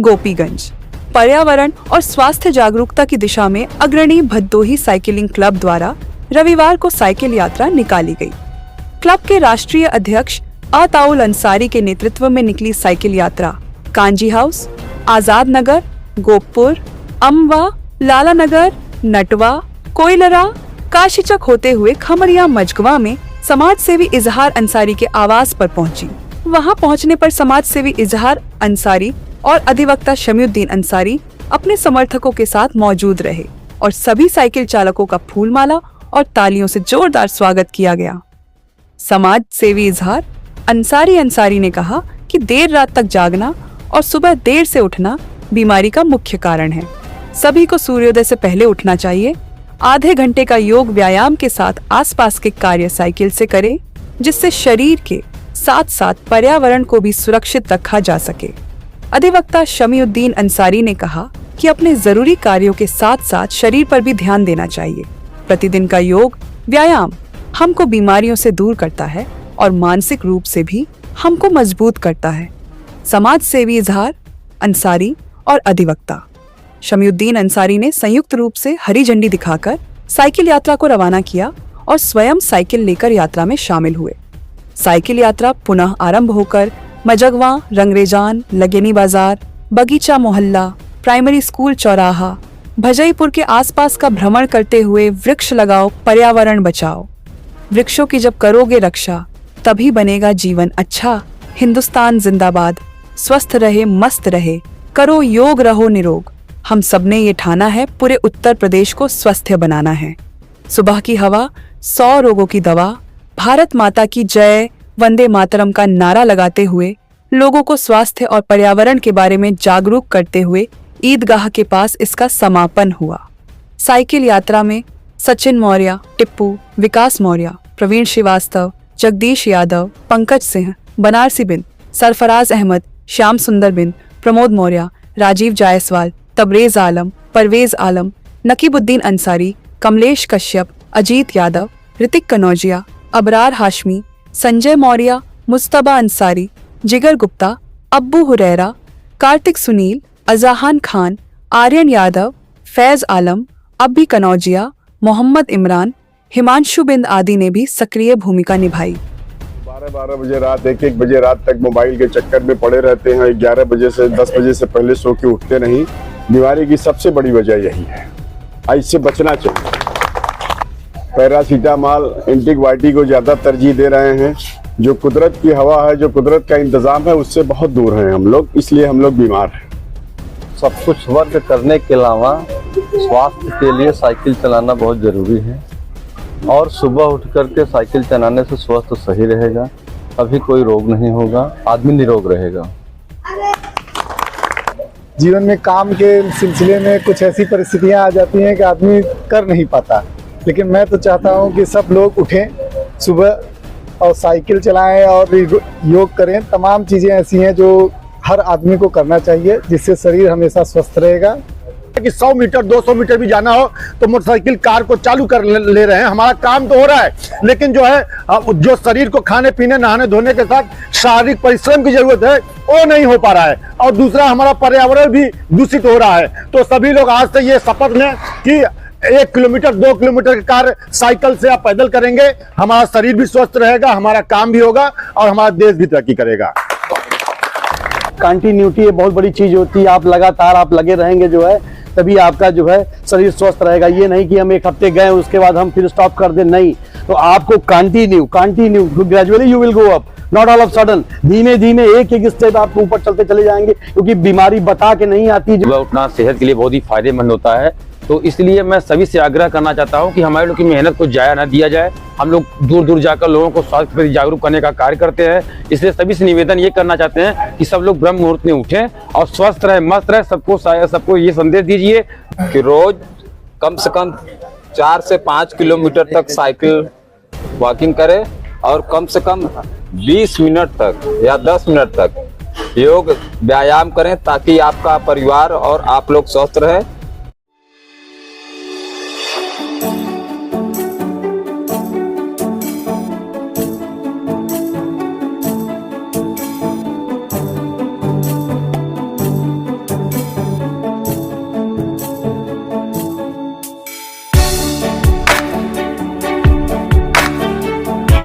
गोपीगंज। पर्यावरण और स्वास्थ्य जागरूकता की दिशा में अग्रणी भदोही साइकिलिंग क्लब द्वारा रविवार को साइकिल यात्रा निकाली गई। क्लब के राष्ट्रीय अध्यक्ष अताउल अंसारी के नेतृत्व में निकली साइकिल यात्रा कांजी हाउस, आजाद नगर, गोपपुर, अमवा, लाला नगर, नटवा, कोयलरा, काशीचक होते हुए खमरिया मजगवा में समाज सेवी इजहार अंसारी के आवास पर पहुंची। वहां पहुंचने पर समाज सेवी इजहार अंसारी और अधिवक्ता शमीउद्दीन अंसारी अपने समर्थकों के साथ मौजूद रहे और सभी साइकिल चालकों का फूलमाला और तालियों से जोरदार स्वागत किया गया। समाज सेवी इजहार अंसारी ने कहा कि देर रात तक जागना और सुबह देर से उठना बीमारी का मुख्य कारण है। सभी को सूर्योदय से पहले उठना चाहिए। आधे घंटे का योग व्यायाम के साथ आसपास के कार्य साइकिल से करें, जिससे शरीर के साथ साथ पर्यावरण को भी सुरक्षित रखा जा सके। अधिवक्ता शमीउद्दीन अंसारी ने कहा कि अपने जरूरी कार्यों के साथ साथ शरीर पर भी ध्यान देना चाहिए। प्रतिदिन का योग व्यायाम हमको बीमारियों से दूर करता है और मानसिक रूप से भी हमको मजबूत करता है। समाज सेवी इजहार अंसारी और अधिवक्ता शमीउद्दीन अंसारी ने संयुक्त रूप से हरी झंडी दिखाकर साइकिल यात्रा को रवाना किया और स्वयं साइकिल लेकर यात्रा में शामिल हुए। साइकिल यात्रा पुनः आरंभ होकर मजगवा, रंगरेजान, लगेनी बाजार, बगीचा मोहल्ला, प्राइमरी स्कूल चौराहा, भजईपुर के आसपास का भ्रमण करते हुए वृक्ष लगाओ, पर्यावरण बचाओ। वृक्षों की जब करोगे रक्षा तभी बनेगा जीवन अच्छा। हिंदुस्तान जिंदाबाद। स्वस्थ रहे, मस्त रहे, करो योग, रहो निरोग। हम सबने ये ठाना है, पूरे उत्तर प्रदेश को स्वस्थ बनाना है। सुबह की हवा 100 रोगों की दवा। भारत माता की जय, वंदे मातरम का नारा लगाते हुए लोगों को स्वास्थ्य और पर्यावरण के बारे में जागरूक करते हुए ईदगाह के पास इसका समापन हुआ। साइकिल यात्रा में सचिन मौर्य, टिप्पू, विकास मौर्य, प्रवीण श्रीवास्तव, जगदीश यादव, पंकज सिंह, बनारसी बिन, सरफराज अहमद, श्याम सुंदर बिन, प्रमोद मौर्य, राजीव जायसवाल, तबरेज आलम, परवेज आलम, नकीबुद्दीन अंसारी, कमलेश कश्यप, अजीत यादव, ऋतिक कनौजिया, अबरार हाशमी, संजय मौर्य, मुस्तबा अंसारी, जिगर गुप्ता, अब्बू हुरैरा, कार्तिक सुनील, अजहान खान, आर्यन यादव, फैज आलम, अब्बी कनौजिया, मोहम्मद इमरान, हिमांशु बिंद आदि ने भी सक्रिय भूमिका निभाई। 12 बजे रात, 1 बजे रात तक मोबाइल के चक्कर में पड़े रहते हैं। 11 बजे से 10 बजे से पहले सो के उठते नहीं। बीमारी की सबसे बड़ी वजह यही है। इससे बचना चाहिए। पैरासीटामॉल, एंटीबायोटिक को ज्यादा तरजीह दे रहे हैं। जो कुदरत की हवा है, जो कुदरत का इंतजाम है, उससे बहुत दूर हैं हम लोग, इसलिए हम लोग बीमार हैं। सब कुछ वर्क करने के अलावा स्वास्थ्य के लिए साइकिल चलाना बहुत जरूरी है और सुबह उठ करके साइकिल चलाने से स्वास्थ्य सही रहेगा, कभी कोई रोग नहीं होगा, आदमी निरोग रहेगा। जीवन में काम के सिलसिले में कुछ ऐसी परिस्थितियां आ जाती हैं कि आदमी कर नहीं पाता, लेकिन मैं तो चाहता हूं कि सब लोग उठें सुबह और साइकिल चलाएं और योग करें। तमाम चीज़ें ऐसी हैं जो हर आदमी को करना चाहिए, जिससे शरीर हमेशा स्वस्थ रहेगा। कि 100 मीटर 200 मीटर भी जाना हो तो मोटरसाइकिल कार को चालू कर ले रहे हैं। हमारा काम तो हो रहा है, लेकिन जो है जो शरीर को खाने पीने नहाने धोने के साथ शारीरिक परिश्रम की जरूरत है वो नहीं हो पा रहा है। और दूसरा, हमारा पर्यावरण भी दूषित हो रहा है। तो सभी लोग आज से ये शपथ लें कि 1 किलोमीटर 2 किलोमीटर का कार्य साइकिल से आप पैदल करेंगे, हमारा शरीर भी स्वस्थ रहेगा, हमारा काम भी होगा और हमारा देश भी तरक्की करेगा। कंटिन्यूटी ये बहुत बड़ी चीज होती है। आप लगातार आप लगे रहेंगे जो है, तभी आपका जो है शरीर स्वस्थ रहेगा। ये नहीं कि हम 1 हफ्ते गए उसके बाद हम फिर स्टॉप कर दें, नहीं। तो आपको continue gradually you will go up, not all of sudden. धीमे धीमे एक स्टेप आप ऊपर चलते चले जाएंगे, क्योंकि बीमारी बता के नहीं आती। सुबह उठना सेहत के लिए बहुत ही फायदेमंद होता है। तो इसलिए मैं सभी से आग्रह करना चाहता हूं कि हमारे लोग की मेहनत को जाया ना दिया जाए। हम लोग दूर दूर जाकर लोगों को स्वास्थ्य पर जागरूक करने का कार्य करते हैं। इसलिए सभी से निवेदन ये करना चाहते हैं कि सब लोग ब्रह्म मुहूर्त में उठें और स्वस्थ रहे, मस्त रहे। सबको ये संदेश दीजिए कि रोज कम से कम 4 से 5 किलोमीटर तक साइकिल वॉकिंग करें और कम से कम 20 मिनट तक या 10 मिनट तक योग व्यायाम करें, ताकि आपका परिवार और आप लोग स्वस्थ रहे।